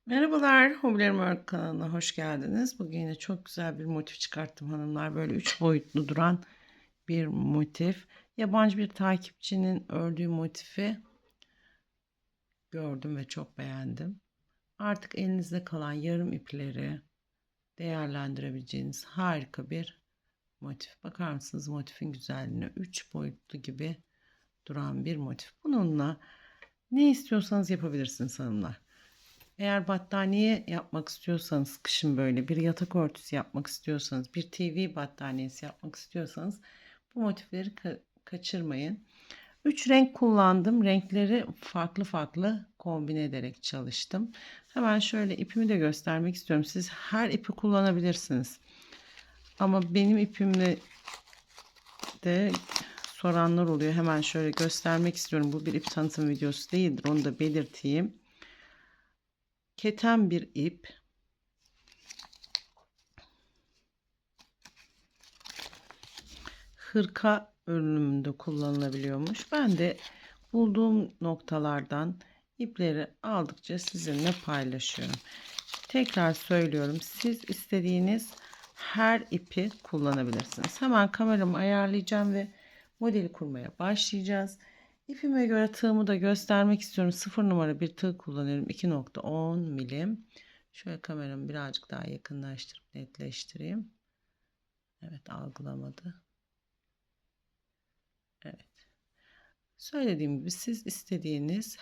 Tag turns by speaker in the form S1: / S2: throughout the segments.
S1: Merhabalar, Hobilerim Örgü kanalına hoş geldiniz. Bugün yine çok güzel bir motif çıkarttım hanımlar. Böyle 3 boyutlu duran bir motif. Yabancı bir takipçinin ördüğü motifi gördüm ve çok beğendim. Artık elinizde kalan yarım ipleri değerlendirebileceğiniz harika bir motif. Bakar mısınız motifin güzelliğine? 3 boyutlu gibi duran bir motif. Bununla ne istiyorsanız yapabilirsiniz hanımlar. Eğer battaniye yapmak istiyorsanız, kışın böyle bir yatak örtüsü yapmak istiyorsanız, bir TV battaniyesi yapmak istiyorsanız bu motifleri kaçırmayın. 3 renk kullandım. Renkleri farklı farklı kombine ederek çalıştım. Hemen şöyle ipimi de göstermek istiyorum. Siz her ipi kullanabilirsiniz. Ama benim ipimle de soranlar oluyor. Hemen şöyle göstermek istiyorum. Bu bir ip tanıtım videosu değildir. Onu da belirteyim. Keten bir ip. Hırka örülümünde kullanılabiliyormuş. Ben de bulduğum noktalardan ipleri aldıkça sizinle paylaşıyorum. Tekrar söylüyorum. Siz istediğiniz her ipi kullanabilirsiniz. Hemen kameramı ayarlayacağım ve modeli kurmaya başlayacağız. İpime göre tığımı da göstermek istiyorum. 0 numara bir tığ kullanıyorum. 2,10 milim. Şöyle kameramı birazcık daha yakınlaştırıp netleştireyim. Evet, algılamadı. Evet. Söylediğim gibi siz istediğiniz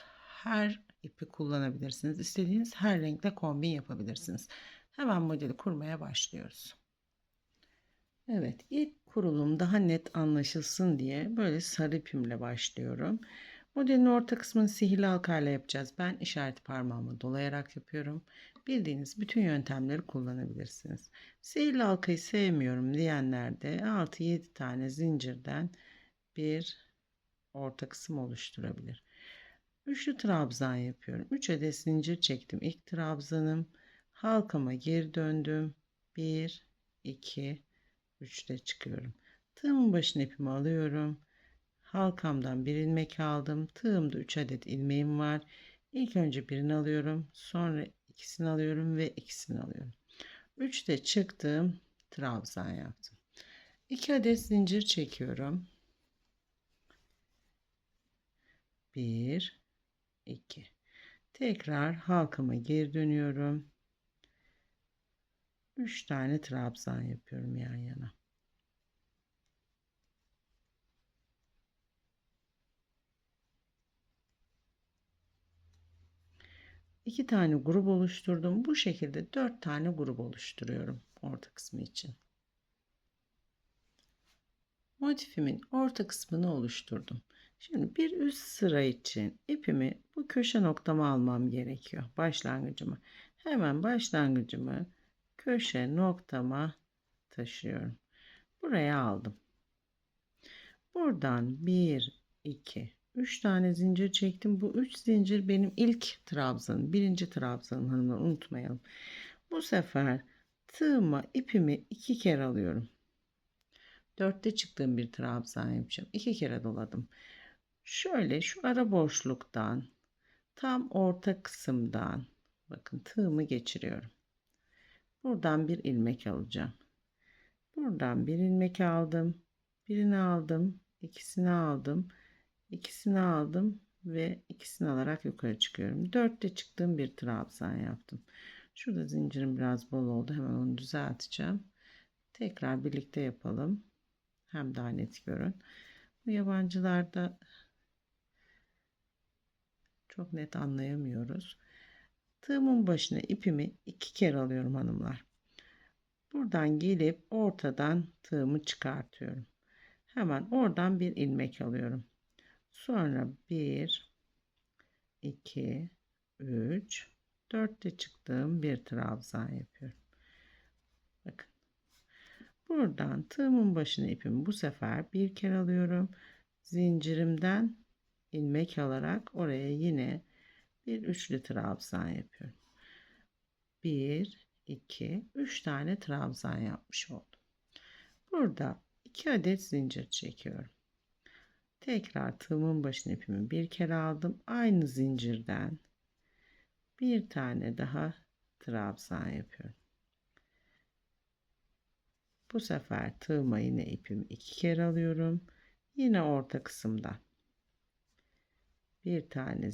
S1: her ipi kullanabilirsiniz. İstediğiniz her renkle kombin yapabilirsiniz. Hemen modeli kurmaya başlıyoruz. Evet, ilk kurulum daha net anlaşılsın diye böyle sarı ipimle başlıyorum. Modelin orta kısmını sihirli halkayla yapacağız. Ben işaret parmağımı dolayarak yapıyorum. Bildiğiniz bütün yöntemleri kullanabilirsiniz. Sihirli halkayı sevmiyorum diyenler de 6-7 tane zincirden bir orta kısım oluşturabilir. Üçlü trabzan yapıyorum. 3 adet zincir çektim. İlk trabzanım. Halkama geri döndüm. 1, 2, 3'te çıkıyorum. Tığımın başına ipimi alıyorum. Halkamdan bir ilmek aldım. Tığımda 3 adet ilmeğim var. İlk önce birini alıyorum. Sonra ikisini alıyorum ve ikisini alıyorum. 3'te çıktım. Trabzan yaptım. 2 adet zincir çekiyorum. 1, 2. Tekrar halkama geri dönüyorum. 3 tane trabzan yapıyorum yan yana. İki tane grup oluşturdum. Bu şekilde 4 tane grup oluşturuyorum orta kısmı için. Motifimin orta kısmını oluşturdum. Şimdi bir üst sıra için ipimi bu köşe noktama almam gerekiyor. Başlangıcımı. Hemen başlangıcımı köşe noktama taşıyorum. Buraya aldım. Buradan 1, 2, 3 tane zincir çektim. Bu 3 zincir benim ilk trabzanım. Birinci trabzanım hanımlar, unutmayalım. Bu sefer tığıma ipimi 2 kere alıyorum. 4'te çıktığım bir trabzan yapacağım. 2 kere doladım. Şöyle şu ara boşluktan tam orta kısımdan bakın tığımı geçiriyorum. Buradan bir ilmek alacağım. Buradan bir ilmek aldım. Birini aldım. İkisini aldım. İkisini aldım ve ikisini alarak yukarı çıkıyorum. 4'te çıktığım bir trabzan yaptım. Şurada zincirim biraz bol oldu. Hemen onu düzelteceğim. Tekrar birlikte yapalım. Hem daha net görün. Bu yabancılarda çok net anlayamıyoruz. Tığımın başına ipimi 2 kere alıyorum hanımlar. Buradan gelip ortadan tığımı çıkartıyorum. Hemen oradan bir ilmek alıyorum. Sonra 1, 2, 3, 4'te çıktığım bir trabzan yapıyorum. Bakın. Buradan tığımın başına ipimi bu sefer bir kere alıyorum. Zincirimden ilmek alarak oraya yine bir üçlü trabzan yapıyorum. 1, 2, 3 tane trabzan yapmış oldum. Burada 2 adet zincir çekiyorum. Tekrar tığımın başına ipimi bir kere aldım. Aynı zincirden Bir tane daha trabzan yapıyorum. Bu sefer tığıma yine ipimi 2 kere alıyorum. Yine orta kısımdan bir tane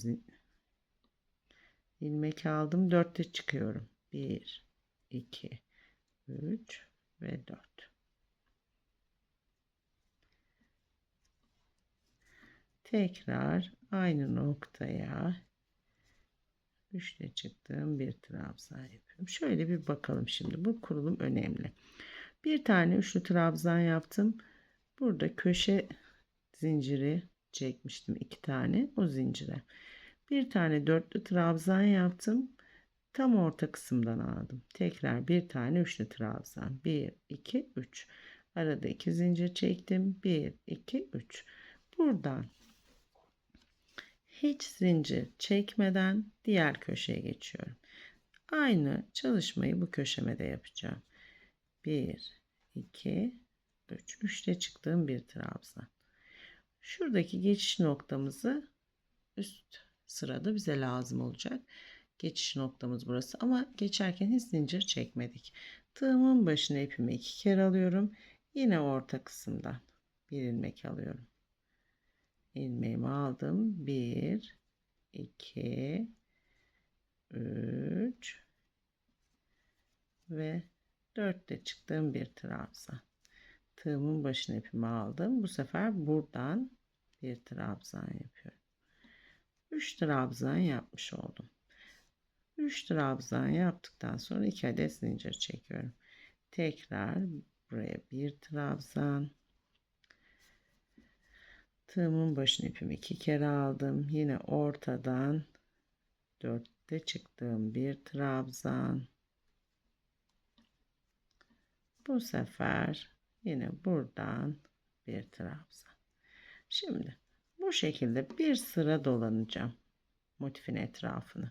S1: ilmek aldım. 4'te çıkıyorum. 1, 2, 3 ve 4. Tekrar aynı noktaya 3'te çıktığım bir trabzan yapıyorum. Şöyle bir bakalım şimdi. Bu kurulum önemli. Bir tane üçlü trabzan yaptım. Burada köşe zinciri çekmiştim 2 tane o zincire. Bir tane dörtlü trabzan yaptım. Tam orta kısımdan aldım. Tekrar bir tane üçlü trabzan. 1, 2, 3. Arada 2 zincir çektim. 1, 2, 3. Buradan hiç zincir çekmeden diğer köşeye geçiyorum. Aynı çalışmayı bu köşeme de yapacağım. 1, 2, 3. 3'te çıktığım bir trabzan. Şuradaki geçiş noktamızı üst sırada bize lazım olacak. Geçiş noktamız burası ama geçerken hiç zincir çekmedik. Tığımın başına ipimi 2 kere alıyorum. Yine orta kısımdan bir ilmek alıyorum. İlmeğimi aldım. 1, 2, 3 ve 4'te çıktığım bir trabzan. Tığımın başına ipimi aldım. Bu sefer buradan bir trabzan yapıyorum. 3 trabzan yapmış oldum. 3 trabzan yaptıktan sonra 2 adet zincir çekiyorum. Tekrar buraya bir trabzan. Tığımın başına ipimi 2 kere aldım. Yine ortadan 4'te çıktığım bir trabzan. Bu sefer yine buradan bir trabzan. Şimdi bu şekilde bir sıra dolanacağım motifin etrafını.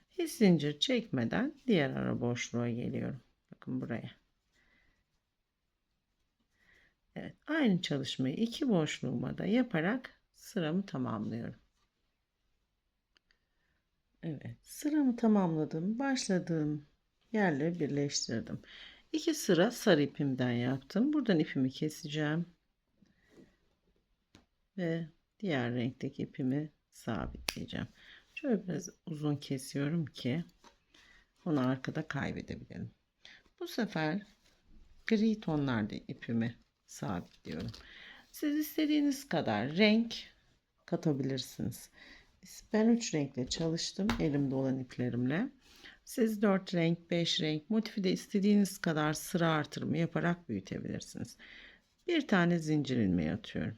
S1: Hiç zincir çekmeden diğer ara boşluğa geliyorum. Bakın buraya. Evet, aynı çalışmayı iki boşluğuma da yaparak sıramı tamamlıyorum. Evet, sıramı tamamladım. Başladığım yerle birleştirdim. 2 sıra sarı ipimden yaptım. Buradan ipimi keseceğim. Ve diğer renkteki ipimi sabitleyeceğim. Şöyle biraz uzun kesiyorum ki onu arkada kaybedebilirim. Bu sefer gri tonlarda ipimi sabitliyorum. Siz istediğiniz kadar renk katabilirsiniz. Ben 3 renkle çalıştım elimde olan iplerimle. Siz 4 renk, 5 renk motifi de istediğiniz kadar sıra artırımı yaparak büyütebilirsiniz. Bir tane zincir ilmeği atıyorum.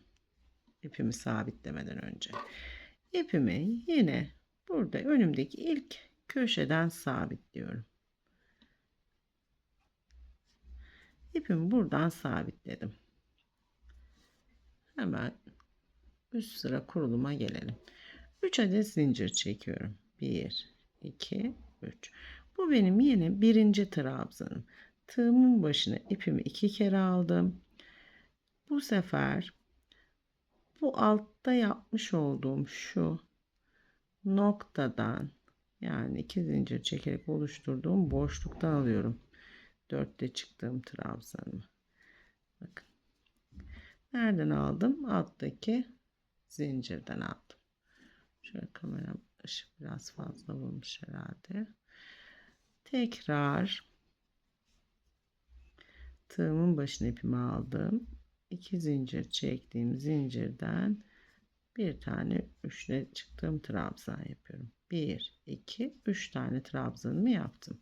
S1: İpimi sabitlemeden önce. İpimi yine burada önümdeki ilk köşeden sabitliyorum. İpimi buradan sabitledim. Hemen üst sıra kuruluma gelelim. 3 adet zincir çekiyorum. 1, 2, 3. Bu benim yine birinci trabzanım. Tığımın başına ipimi 2 kere aldım. Bu sefer bu altta yapmış olduğum şu noktadan yani 2 zincir çekerek oluşturduğum boşluktan alıyorum. 4'te çıktığım trabzanımı. Bakın. Nereden aldım? Alttaki zincirden aldım. Şöyle kameram ışık biraz fazla vurmuş herhalde. Tekrar tığımın başına ipimi aldım. 2 zincir çektiğim zincirden bir tane üçle çıktığım trabzan yapıyorum. 1, 2, 3 tane trabzanımı yaptım.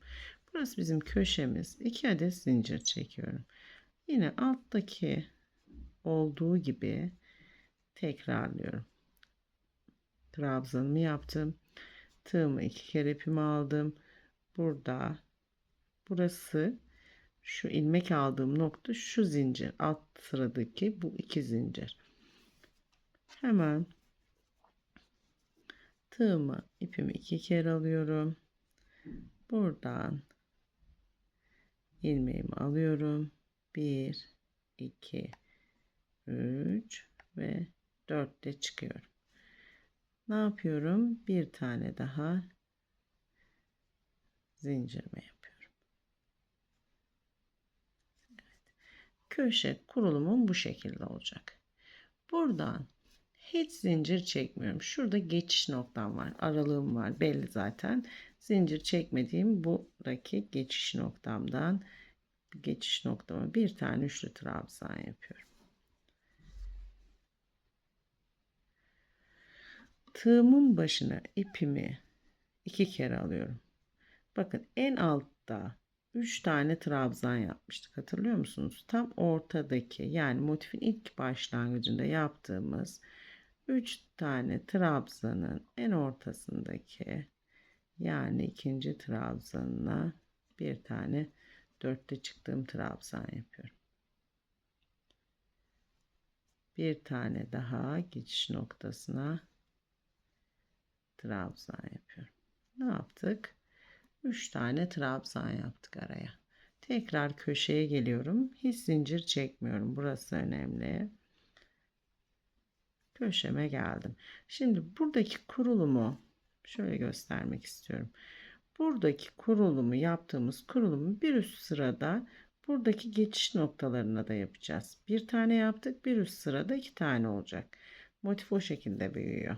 S1: Burası bizim köşemiz. 2 adet zincir çekiyorum. Yine alttaki olduğu gibi tekrarlıyorum. Trabzanımı yaptım. Tığımı 2 kere ipimi aldım. Burası şu ilmek aldığım nokta şu zincir. Alt sıradaki bu 2 zincir. Hemen tığımı ipimi 2 kere alıyorum. Buradan ilmeğimi alıyorum. 1, 2, 3 ve 4'te çıkıyorum. Ne yapıyorum? Bir tane daha zincirime yapıyorum. Köşe kurulumum bu şekilde olacak. Buradan hiç zincir çekmiyorum. Şurada geçiş noktam var. Aralığım var. Belli zaten. Zincir çekmediğim buradaki geçiş noktamdan geçiş noktama bir tane üçlü trabzan yapıyorum. Tığımın başına ipimi 2 kere alıyorum. Bakın en altta 3 tane trabzan yapmıştık. Hatırlıyor musunuz? Tam ortadaki, yani motifin ilk başlangıcında yaptığımız 3 tane trabzanın en ortasındaki, yani ikinci trabzanına bir tane dörtte çıktığım trabzan yapıyorum. Bir tane daha geçiş noktasına trabzan yapıyorum. Ne yaptık? 3 tane trabzan yaptık araya. Tekrar köşeye geliyorum. Hiç zincir çekmiyorum. Burası önemli. Köşeme geldim. Şimdi buradaki kurulumu şöyle göstermek istiyorum. Buradaki kurulumu, yaptığımız kurulumu bir üst sırada buradaki geçiş noktalarına da yapacağız. Bir tane yaptık. Bir üst sırada 2 tane olacak. Motif o şekilde büyüyor.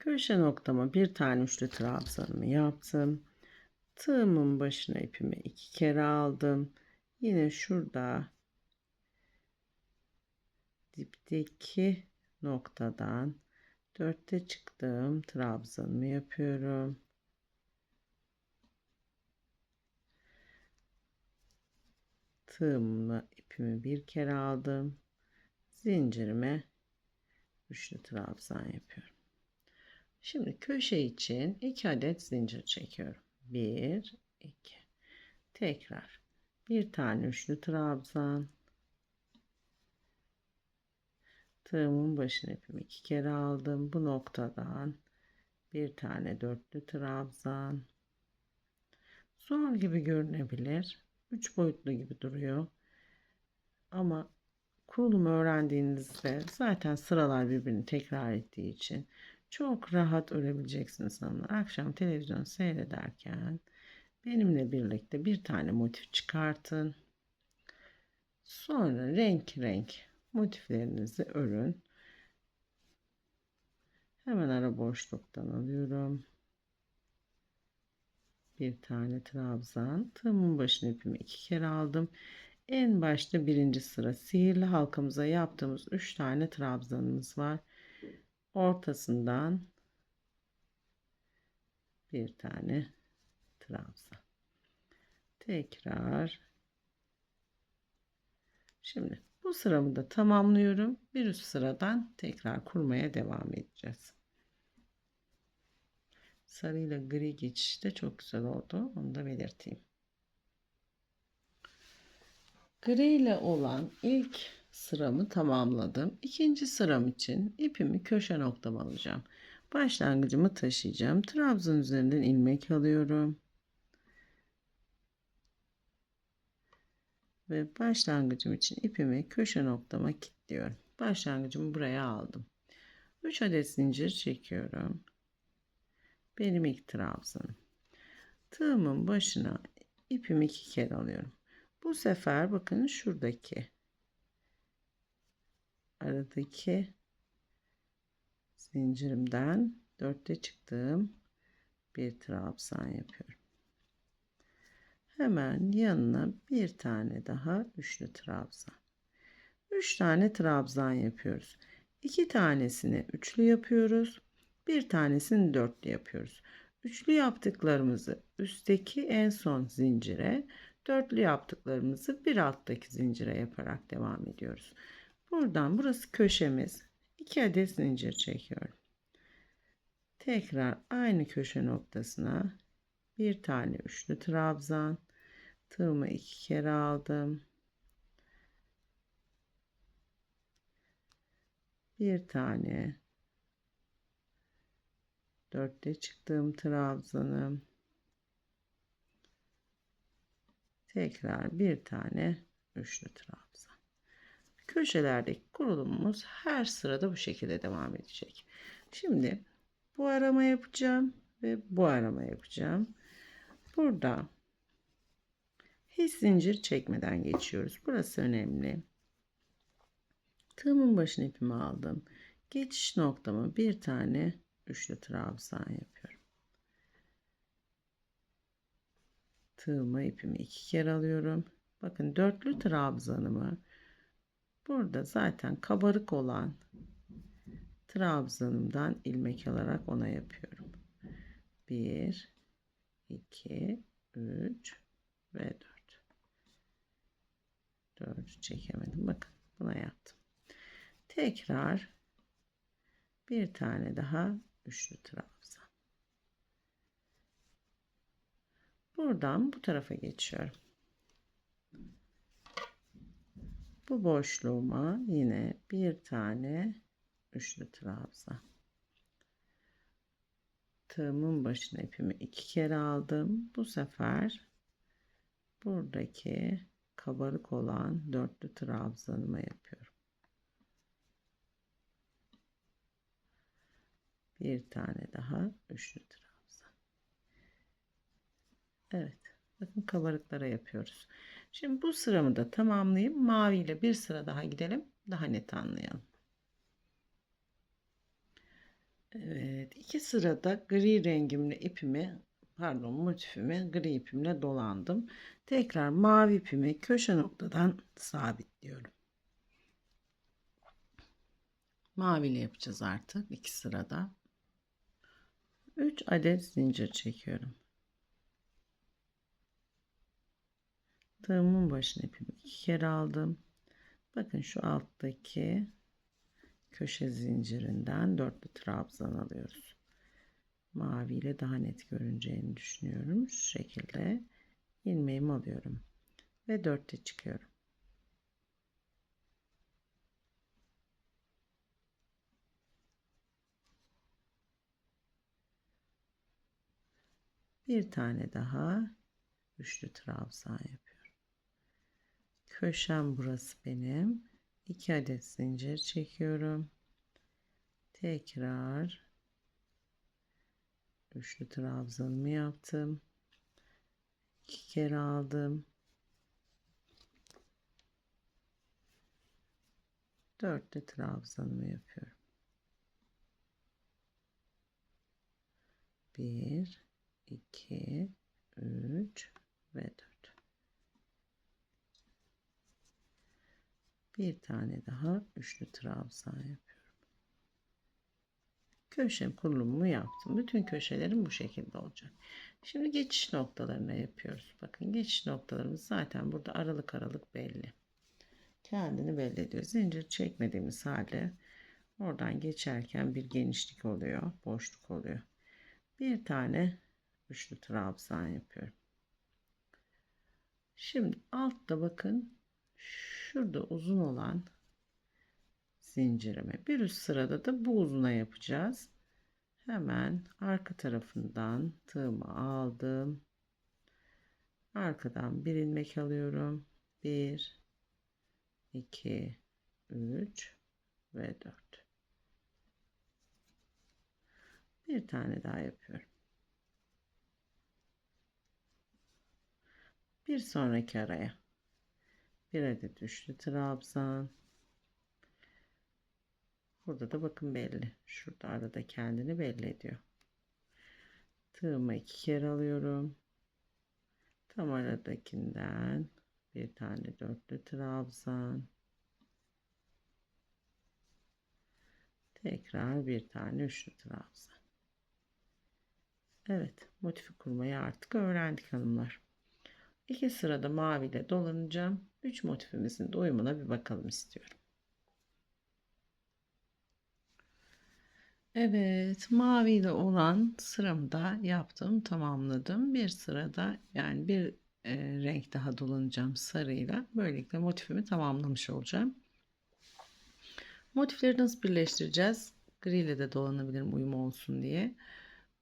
S1: Köşe noktama bir tane üçlü trabzanımı yaptım. Tığımın başına ipimi 2 kere aldım. Yine şurada dipteki noktadan dörtte çıktığım trabzanımı yapıyorum. Tığımla ipimi bir kere aldım. Zincirime üçlü trabzan yapıyorum. Şimdi köşe için 2 adet zincir çekiyorum. 1 2. Tekrar bir tane üçlü trabzan. Tığımın başına ipimi 2 kere aldım. Bu noktadan bir tane dörtlü trabzan. Zor gibi görünebilir. 3 boyutlu gibi duruyor. Ama kurulumu öğrendiğinizde zaten sıralar birbirini tekrar ettiği için çok rahat örebileceksiniz hanımlar. Akşam televizyon seyrederken benimle birlikte bir tane motif çıkartın. Sonra renk renk motiflerinizi örün. Hemen ara boşluktan alıyorum. Bir tane trabzan. Tığımın başına ipimi 2 kere aldım. En başta birinci sıra sihirli halkamıza yaptığımız 3 tane trabzanımız var. Ortasından bir tane trabzan. Tekrar. Şimdi bu sıramı da tamamlıyorum. Bir üst sıradan tekrar kurmaya devam edeceğiz. Sarı ile gri geçiş de çok güzel oldu. Onu da belirteyim. Gri ile olan ilk sıramı tamamladım. İkinci sıram için ipimi köşe noktama alacağım. Başlangıcımı taşıyacağım. Trabzan üzerinden ilmek alıyorum. Ve başlangıcım için ipimi köşe noktama kilitliyorum. Başlangıcımı buraya aldım. 3 adet zincir çekiyorum. Benim ilk trabzanım. Tığımın başına ipimi 2 kere alıyorum. Bu sefer bakın şuradaki aradaki zincirimden dörtte çıktığım bir trabzan yapıyorum. Hemen yanına bir tane daha üçlü trabzan. 3 tane trabzan yapıyoruz. 2 tanesini üçlü yapıyoruz. Bir tanesini dörtlü yapıyoruz. Üçlü yaptıklarımızı üstteki en son zincire, dörtlü yaptıklarımızı bir alttaki zincire yaparak devam ediyoruz. Buradan burası köşemiz. 2 adet zincir çekiyorum. Tekrar aynı köşe noktasına bir tane üçlü trabzan. Tığımı 2 kere aldım. Bir tane dörtte çıktığım trabzanım. Tekrar bir tane üçlü trabzan. Köşelerdeki kurulumumuz her sırada bu şekilde devam edecek. Şimdi bu arama yapacağım ve bu arama yapacağım. Burada hiç zincir çekmeden geçiyoruz. Burası önemli. Tığımın başına ipimi aldım. Geçiş noktama bir tane üçlü trabzan yapıyorum. Tığıma ipimi 2 kere alıyorum. Bakın dörtlü trabzanımı burada zaten kabarık olan trabzanımdan ilmek alarak ona yapıyorum. 1 2 3 ve 4. 4 çekemedim. Bakın buna yaptım. Tekrar bir tane daha üçlü trabzan. Buradan bu tarafa geçiyorum. Bu boşluğuma yine bir tane üçlü trabzan. Tığımın başına ipimi 2 kere aldım. Bu sefer buradaki kabarık olan dörtlü trabzanıma yapıyorum. Bir tane daha üçlü trabzan. Evet. Bakın kabarıklara yapıyoruz. Şimdi bu sıramı da tamamlayayım. Mavi ile bir sıra daha gidelim. Daha net anlayalım. Evet. 2 sırada gri rengimle ipimi motifimi gri ipimle dolandım. Tekrar mavi ipimi köşe noktadan sabitliyorum. Mavi ile yapacağız artık 2 sırada. 3 adet zincir çekiyorum. Tığımın başına ipimi 2 kere aldım. Bakın şu alttaki köşe zincirinden dörtlü trabzan alıyoruz. Mavi ile daha net görüneceğini düşünüyorum. Şu şekilde ilmeğimi alıyorum ve dörtte çıkıyorum. Bir tane daha üçlü trabzan yapıyorum. Köşem burası benim. 2 adet zincir çekiyorum. Tekrar üçlü trabzanımı yaptım. 2 kere aldım. Dörtlü trabzanımı yapıyorum. 1 2 3 ve 4. Bir tane daha üçlü trabzan yapıyorum. Köşe kurulumumu yaptım. Bütün köşelerim bu şekilde olacak. Şimdi geçiş noktalarına yapıyoruz. Bakın geçiş noktalarımız zaten burada aralık aralık belli. Kendini belli ediyor. Zincir çekmediğimiz halde oradan geçerken bir genişlik oluyor, boşluk oluyor. Bir tane üçlü trabzan yapıyorum. Şimdi altta bakın şurada uzun olan zincirimi bir üst sırada da bu uzuna yapacağız. Hemen arka tarafından tığımı aldım. Arkadan bir ilmek alıyorum. 1 2 3 ve 4. Bir tane daha yapıyorum. Bir sonraki araya bir adet üçlü trabzan. Burada da bakın belli. Şurada arada kendini belli ediyor. Tığımı 2 kere alıyorum. Tam aradakinden bir tane dörtlü trabzan. Tekrar bir tane üçlü trabzan. Evet, motifi kurmayı artık öğrendik hanımlar. 2 sırada mavi ile dolanacağım. 3 motifimizin de uyumuna bir bakalım istiyorum. Evet, mavi ile olan sıramı da yaptım, tamamladım. Bir sırada yani bir renk daha dolanacağım sarıyla. Böylelikle motifimi tamamlamış olacağım. Motifleri nasıl birleştireceğiz? Gri ile de dolanabilirim uyum olsun diye.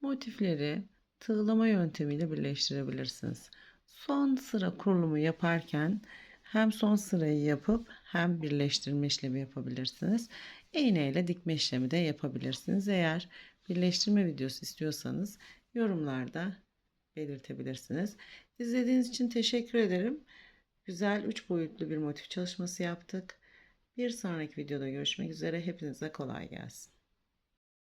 S1: Motifleri tığlama yöntemiyle birleştirebilirsiniz. Son sıra kurulumu yaparken hem son sırayı yapıp hem birleştirme işlemi yapabilirsiniz. İğne ile dikme işlemi de yapabilirsiniz. Eğer birleştirme videosu istiyorsanız yorumlarda belirtebilirsiniz. İzlediğiniz için teşekkür ederim. Güzel 3 boyutlu bir motif çalışması yaptık. Bir sonraki videoda görüşmek üzere. Hepinize kolay gelsin.